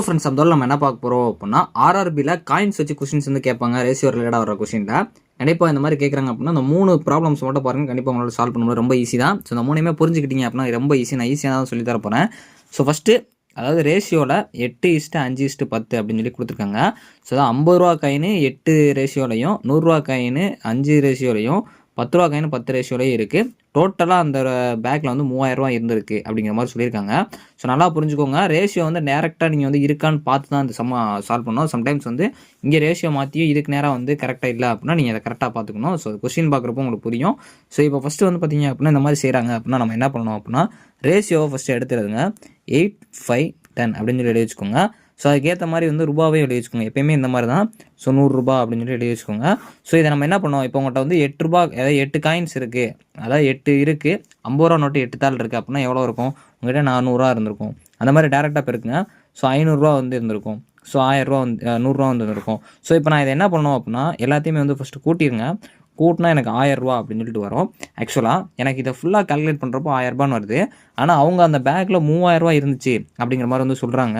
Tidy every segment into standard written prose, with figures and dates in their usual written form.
Friends, அந்த நம்ம என்ன பார்க்க போகிறோம் அப்படின்னா ஆர்ஆர்பியில் காயின்ஸ் வச்சு கொஸ்டின்ஸ் வந்து கேட்பாங்க. ரேஷியோ ரிலேட்டாக வர கொஸ்டினில் கண்டிப்பாக இந்த மாதிரி கேட்குறாங்க அப்படின்னா இந்த 3 ப்ராப்ளம்ஸ் மட்டும் பாருங்கள். கண்டிப்பாக உங்களால் சால்வ் பண்ண ரொம்ப ஈஸி தான். ஸோ இந்த 3மே புரிஞ்சுக்கிட்டீங்க அப்படின்னா ரொம்ப ஈஸி. நான் ஈஸியாக தான் சொல்லி தர போகிறேன். ஸோ ஃபஸ்ட்டு அதாவது ரேஷியோவில் 8:5:10 அப்படின்னு சொல்லி கொடுத்துருக்காங்க. ஸோ அதான் 50 ரூபா காயின் 8 ரேஷியோலையும் 100 ரூபா காயின் 5 ரேஷியோலையும் 10 ரூபா காயின் 10 ரேஷியோலையும் இருக்குது. டோட்டலாக அந்த பேக்கில் வந்து 3000 ரூபா இருந்திருக்கு அப்படிங்கிற மாதிரி சொல்லியிருக்காங்க. ஸோ நல்லா புரிஞ்சுக்கோங்க. ரேஷியோ வந்து டேரெக்டாக நீங்கள் வந்து இருக்கான்னு பார்த்து தான் இந்த சம்மா சால்வ் பண்ணணும். சம்டைம்ஸ் வந்து இங்கே ரேஷியோ மாற்றியும் இதுக்கு நேராக வந்து கரெக்டாக இல்லை அப்படின்னா நீங்கள் அதை கரெக்டாக பார்த்துக்கணும். ஸோ கொஸ்டின் பார்க்குறப்போ உங்களுக்கு புரியும். ஸோ இப்போ ஃபஸ்ட்டு வந்து பார்த்தீங்க அப்படின்னா இந்த மாதிரி செய்கிறாங்க அப்படின்னா நம்ம என்ன பண்ணணும் அப்படின்னா ரேஷியோவை ஃபஸ்ட்டு எடுத்துருதுங்க. 8, 5, 10 அப்படின்னு சொல்லி எழுதி வச்சுக்கோங்க. ஸோ அதுக்கேற்ற மாதிரி வந்து ரூபாவே எழுதி வச்சுக்கோங்க. எப்பயுமே இந்த மாதிரி தான். ஸோ 100 ரூபா அப்படின்னு சொல்லி எழுதி வச்சுக்கோங்க. ஸோ இதை நம்ம என்ன பண்ணோம், இப்போ உங்கள்கிட்ட வந்து 8 ரூபா, அதாவது 8 காயின்ஸ் இருக்குது, அதாவது 8 இருக்குது, 50 ரூபா நோட்டு 8 தாள் இருக்குது அப்படின்னா எவ்வளோ இருக்கும், உங்கள்கிட்ட 400 ரூபா இருந்திருக்கும். அந்த மாதிரி டேரெக்டாக பெருக்குங்க. ஸோ 500 ரூபா வந்து இருந்திருக்கும். ஸோ 1000 ரூபா வந்து 100 ரூபா வந்து இருந்திருக்கும். ஸோ இப்போ நான் இதை என்ன பண்ணணும் அப்படின்னா எல்லாத்தையுமே வந்து ஃபஸ்ட்டு கூட்டிடுங்க. கூட்டினா எனக்கு 1000 ரூபா அப்படின்னு சொல்லிட்டு வரும். ஆக்சுவலாக எனக்கு இதை ஃபுல்லாக கால்குலேட் பண்ணுறப்போ 1000 ரூபான்னு வருது. ஆனால் அவங்க அந்த பேக்கில் 3000 ரூபா இருந்துச்சு அப்படிங்கிற மாதிரி வந்து சொல்கிறாங்க.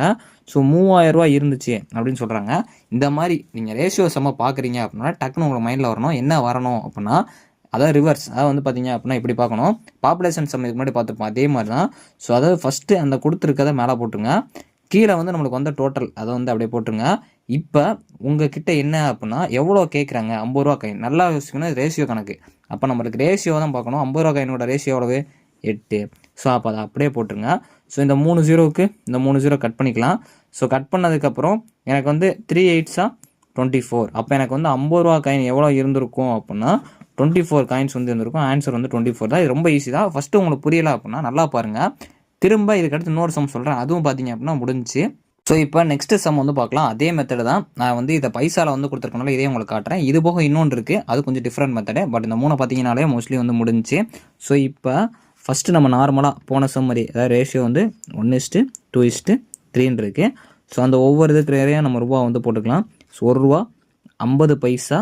ஸோ 3000 ரூபா இருந்துச்சு அப்படின்னு சொல்கிறாங்க. இந்த மாதிரி நீங்கள் ரேஷியோ சம்ம பார்க்குறீங்க அப்படின்னா டக்குன்னு உங்களை மைண்டில் வரணும். என்ன வரணும் அப்படின்னா அதாவது ரிவர்ஸ், அதாவது வந்து பார்த்தீங்க அப்படின்னா இப்படி பார்க்கணும். பாப்புலேஷன் சம் இதுக்கு முன்னாடி பார்த்துருப்போம், அதே மாதிரி தான். ஸோ அதாவது ஃபஸ்ட்டு அந்த கொடுத்துருக்கதை மேலே போட்டுருங்க. கீழே வந்து நம்மளுக்கு வந்த டோட்டல் அதை வந்து அப்படியே போட்டுருங்க. இப்போ உங்ககிட்ட என்ன அப்படின்னா எவ்வளோ கேட்குறாங்க, 50 ரூபா காயின். நல்லா யோசிக்கணும், ரேஷியோ கணக்கு. அப்போ நம்மளுக்கு ரேஷியோ தான் பார்க்கணும். 50 ரூபா காயினோட ரேஷியோ எவ்வளவு, 8. ஸோ அப்போ அதை அப்படியே போட்டுருங்க. ஸோ இந்த 3 0க்கு இந்த 3 0 கட் பண்ணிக்கலாம். ஸோ கட் பண்ணதுக்கப்புறம் எனக்கு வந்து 3 8s 24. அப்போ எனக்கு வந்து 50 ரூபா காயின் எவ்வளோ இருந்திருக்கும் அப்படின்னா 24 காயின்ஸ் வந்து இருந்திருக்கும். ஆன்சர் வந்து 24 தான். இது ரொம்ப ஈஸி தான். ஃபஸ்ட்டு உங்களுக்கு புரியலை அப்படின்னா நல்லா பாருங்கள். திரும்ப இதுக்கடுத்து இன்னொரு சம் சொல்கிறேன், அதுவும் பார்த்தீங்க அப்படின்னா முடிஞ்சிச்சு. ஸோ இப்போ நெக்ஸ்ட்டு சம் வந்து பார்க்கலாம். அதே மெத்தடு தான். நான் வந்து இதை பைசாவில் வந்து கொடுத்துருக்கனால இதே உங்களுக்கு காட்டுறேன். இது போக இன்னொன்று இருக்குது, அது கொஞ்சம் டிஃப்ரெண்ட் மெத்தடு. பட் இந்த 3 பார்த்தீங்கனாலே மோஸ்ட்லி வந்து முடிஞ்சிச்சு. ஸோ இப்போ ஃபஸ்ட்டு நம்ம நார்மலாக போன சம் மாதிரி, அதாவது ரேஷியோ வந்து 1:2:3 இருக்குது. ஸோ அந்த ஒவ்வொரு இதுக்கு நிறையா நம்ம ரூபா வந்து போட்டுக்கலாம். ஸோ 1 ரூபா 50 பைசா,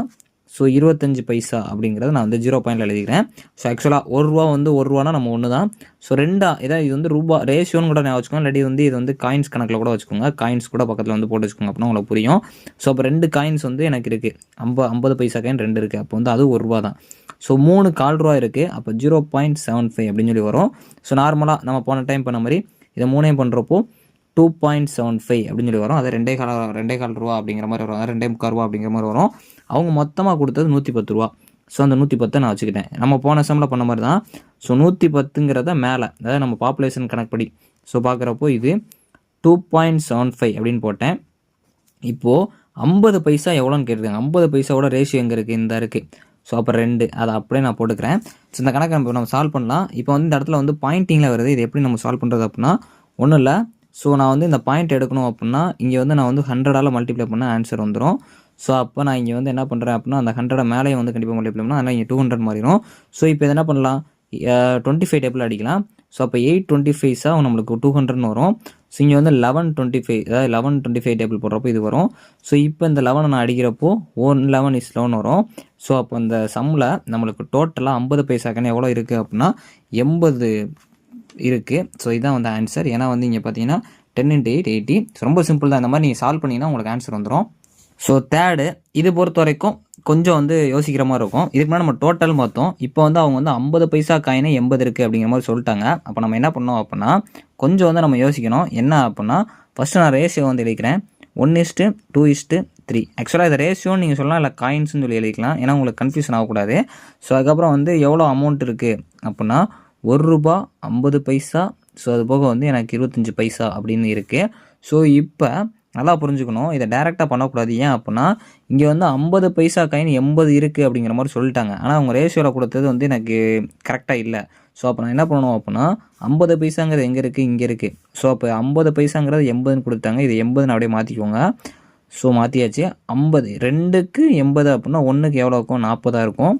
ஸோ 25 பைசா அப்படிங்கிறத நான் வந்து 0 பாயிண்டில் எழுதிக்கிறேன். ஸோ ஆக்சுவலாக 1 ரூபா வந்து 1 ரூபானா நம்ம ஒன்று தான். ஸோ இதாவது இது வந்து ரூபா ரேஷியோன்னு கூட நான் வச்சுக்கோங்க. இல்லாட்டி வந்து இது வந்து காயின்ஸ் கணக்கில் கூட வச்சுக்கோங்க. காயின்ஸ் கூட பக்கத்தில் வந்து போட்டு வச்சுக்கோங்க அப்படின்னா உங்களுக்கு புரியும். ஸோ அப்போ 2 காயின்ஸ் வந்து எனக்கு இருக்குது. 50 பைசா காயின் 2 இருக்குது. அப்போ வந்து அது 1 ரூபா தான். ஸோ 3 கால் ரூபா இருக்குது. அப்போ 0.75 அப்படின்னு சொல்லி வரும். ஸோ நார்மலாக நம்ம போன டைம் பண்ண மாதிரி இதை 3 பண்ணுறப்போ 2.75 அப்படின்னு சொல்லி வரும். அது 2.25 ரூபா அப்படிங்கிற மாதிரி வரும். 2.25 ரூபா அப்படிங்கிற மாதிரி வரும். அவங்க மொத்தமாக கொடுத்தது 110 ரூபா. ஸோ அந்த 110 நான் வச்சுக்கிட்டேன். நம்ம போன சம்மில் பண்ண மாதிரி தான். ஸோ 110ங்கிறத மேலே, அதாவது நம்ம பாப்புலேஷன் கணக்குப்படி ஸோ பார்க்குறப்போ இது 2.75 அப்படின்னு போட்டேன். இப்போது 50 பைசா எவ்வளோன்னு கேட்டுருக்காங்க. 50 பைசாவோட ரேஷியோ எங்கே இருக்குது, இந்த இருக்குது. ஸோ அப்போ 2, அதை அப்படியே நான் போட்டுக்கிறேன். ஸோ இந்த கணக்கை நம்ம சால்வ் பண்ணலாம். இப்போ வந்து இந்த இடத்துல வந்து பாயிண்டிங்கில் வருது. இது எப்படி நம்ம சால்வ் பண்ணுறது அப்படின்னா ஒன்றும் இல்லை. ஸோ நான் வந்து இந்த பாயிண்ட் எடுக்கணும் அப்படின்னா இங்கே வந்து நான் வந்து 100ஆல் மல்டிப்ளை பண்ண ஆன்சர் வந்துடும். ஸோ அப்போ நான் இங்கே வந்து என்ன பண்ணுறேன் அப்படின்னா அந்த 100 மேலேயே வந்து கண்டிப்பாக மல்டிப்ளை பண்ணால் அதனால் இங்கே 200 மாறிடும். ஸோ இப்போ இது என்ன பண்ணலாம், 25 டேபிள் அடிக்கலாம். ஸோ அப்போ 825 நம்மளுக்கு 200ன்னு வரும். ஸோ இங்கே வந்து 1125, அதாவது 1125 டேபிள் போடுறப்போ இது வரும். ஸோ இப்போ இந்த 11 நான் அடிக்கிறப்போ 11 வரும். ஸோ அப்போ இந்த சம்மில் நம்மளுக்கு டோட்டலாக 50 பைசாக்கான எவ்வளோ இருக்குது அப்படின்னா 80 இருக்குது. ஸோ இதுதான் வந்து ஆன்சர். ஏன்னா வந்து இங்கே பார்த்தீங்கன்னா 10 × 8 80. ஸோ ரொம்ப சிம்பிள் தான். இந்த மாதிரி நீங்கள் சால்வ் பண்ணிங்கன்னா உங்களுக்கு ஆன்சர் வந்துடும். ஸோ தேர்டு, இது பொறுத்த வரைக்கும் கொஞ்சம் வந்து யோசிக்கிற மாதிரி இருக்கும். இதுக்கு முன்னாடி நம்ம டோட்டல் பார்த்தோம். இப்போ வந்து அவங்க வந்து 50 பைசா காயினே 80 இருக்குது அப்படிங்கிற மாதிரி சொல்லிட்டாங்க. அப்போ நம்ம என்ன பண்ணோம் அப்படின்னா கொஞ்சம் வந்து நம்ம யோசிக்கணும். என்ன அப்படின்னா ஃபஸ்ட்டு நான் ரேஷியோ வந்து எழுதிக்கிறேன். 1:2:3. ஆக்சுவலாக இது ரேஷியோன்னு நீங்கள் சொல்லலாம், இல்லை காயின்ஸ்னு சொல்லி எழுதிக்கலாம். ஏன்னா உங்களுக்கு கன்ஃபியூஷன் ஆகக்கூடாது. ஸோ அதுக்கப்புறம் வந்து எவ்வளோ அமௌண்ட் இருக்குது அப்படின்னா 1 ரூபா 50 பைசா. ஸோ அது போக வந்து எனக்கு 25 பைசா அப்படின்னு இருக்குது. ஸோ இப்போ நல்லா புரிஞ்சுக்கணும், இதை டேரெக்டாக பண்ணக்கூடாது. ஏன் அப்படின்னா இங்கே வந்து 50 பைசா காயின் 80 இருக்குது அப்படிங்கிற மாதிரி சொல்லிட்டாங்க. ஆனால் அவங்க ரேஷியோவில் கொடுத்தது வந்து எனக்கு கரெக்டாக இல்லை. ஸோ அப்போ நான் என்ன பண்ணணும் அப்படின்னா 50 பைசாங்கிறது எங்கே இருக்குது, இங்கே இருக்குது. ஸோ அப்போ 50 பைசாங்கிறது 80ன்னு கொடுத்தாங்க. இது 80ன்னு அப்படியே மாற்றிக்கோங்க. ஸோ மாற்றியாச்சு. 50 2க்கு 80 அப்படின்னா 1க்கு எவ்வளோ இருக்கும், 40 இருக்கும்.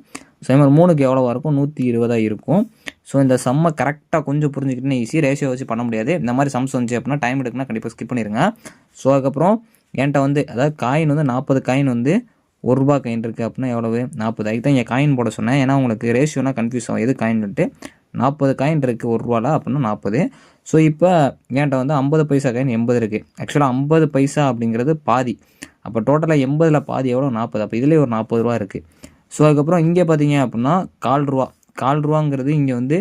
ஸோ இது மாதிரி 3க்கு எவ்வளோவா இருக்கும், 120 இருக்கும். ஸோ இந்த சம்மை கரெக்டாக கொஞ்சம் புரிஞ்சுக்கிட்டே ஈஸி. ரேஷியோ வச்சு பண்ண முடியாது. இந்த மாதிரி சம்ஸ் வந்துச்சு அப்படின்னா டைம் எடுக்குன்னா கண்டிப்பாக ஸ்கிப் பண்ணிடுங்க. ஸோ அதுக்கப்புறம் என்கிட்ட வந்து அதாவது காயின் வந்து 40 காயின் வந்து 1 ரூபா காயின் இருக்குது அப்படின்னா எவ்வளவு, 40. அதுக்கு தான் இங்கே காயின் போட சொன்னேன். ஏன்னா உங்களுக்கு ரேஷியோனா கன்ஃபியூஸ் ஆகும் எது காயின்ட்டு. 40 காயின் இருக்குது 1 ரூபாவில் அப்படின்னா 40. ஸோ இப்போ என்கிட்ட வந்து 50 பைசா காயின் 80 இருக்குது. ஆக்சுவலாக 50 பைசா அப்படிங்கிறது பாதி. அப்போ டோட்டலாக 80ல் பாதி எவ்வளோ 40. அப்போ இதுலேயே ஒரு 40 ரூபா இருக்குது. ஸோ அதுக்கப்புறம் இங்கே பார்த்தீங்க அப்படின்னா கால் ரூபாங்கிறது இங்கே வந்து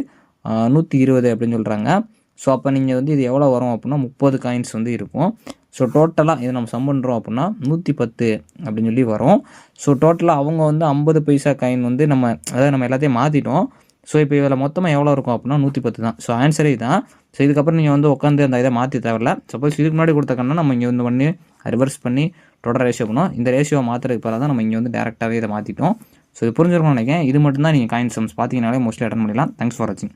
120 அப்படின்னு சொல்கிறாங்க. ஸோ அப்போ நீங்கள் வந்து இது எவ்வளோ வரும் அப்படின்னா 30 காயின்ஸ் வந்து இருக்கும். ஸோ டோட்டலாக இதை நம்ம சம் பண்ணுறோம் அப்படின்னா 110 அப்படின்னு சொல்லி வரும். ஸோ டோட்டலாக அவங்க வந்து 50 பைசா காயின் வந்து நம்ம எல்லாத்தையும் மாற்றிட்டோம். ஸோ இப்போ இதில் மொத்தமாக எவ்வளோ இருக்கும் அப்படின்னா 110 தான். ஸோ ஆன்சரே இதுதான். ஸோ இதுக்கப்புறம் நீங்கள் வந்து உட்காந்து அந்த இதை மாற்றி தேவையில்ல. சப்போஸ் இதுக்கு முன்னாடி கொடுத்தக்கன்னா நம்ம இங்கே வந்து பண்ணி ரிவர்ஸ் பண்ணி டோட்டல் ரேஷியோ பண்ணோம். இந்த ரேஷியோ மாற்றுறதுக்கு பிறகு தான் நம்ம இங்கே வந்து டேரெக்டாகவே இதை மாற்றிட்டோம். ஸோ இது புரிஞ்சிருக்கணும்னு நினைக்கிறேன். இது மட்டும் தான் நீங்கள் காயின் சம்ஸ் பார்த்தீங்கனாலே மோஸ்ட்லி அட்டன் பண்ணிடலாம். தேங்க்ஸ் ஃபார் வாட்சிங்.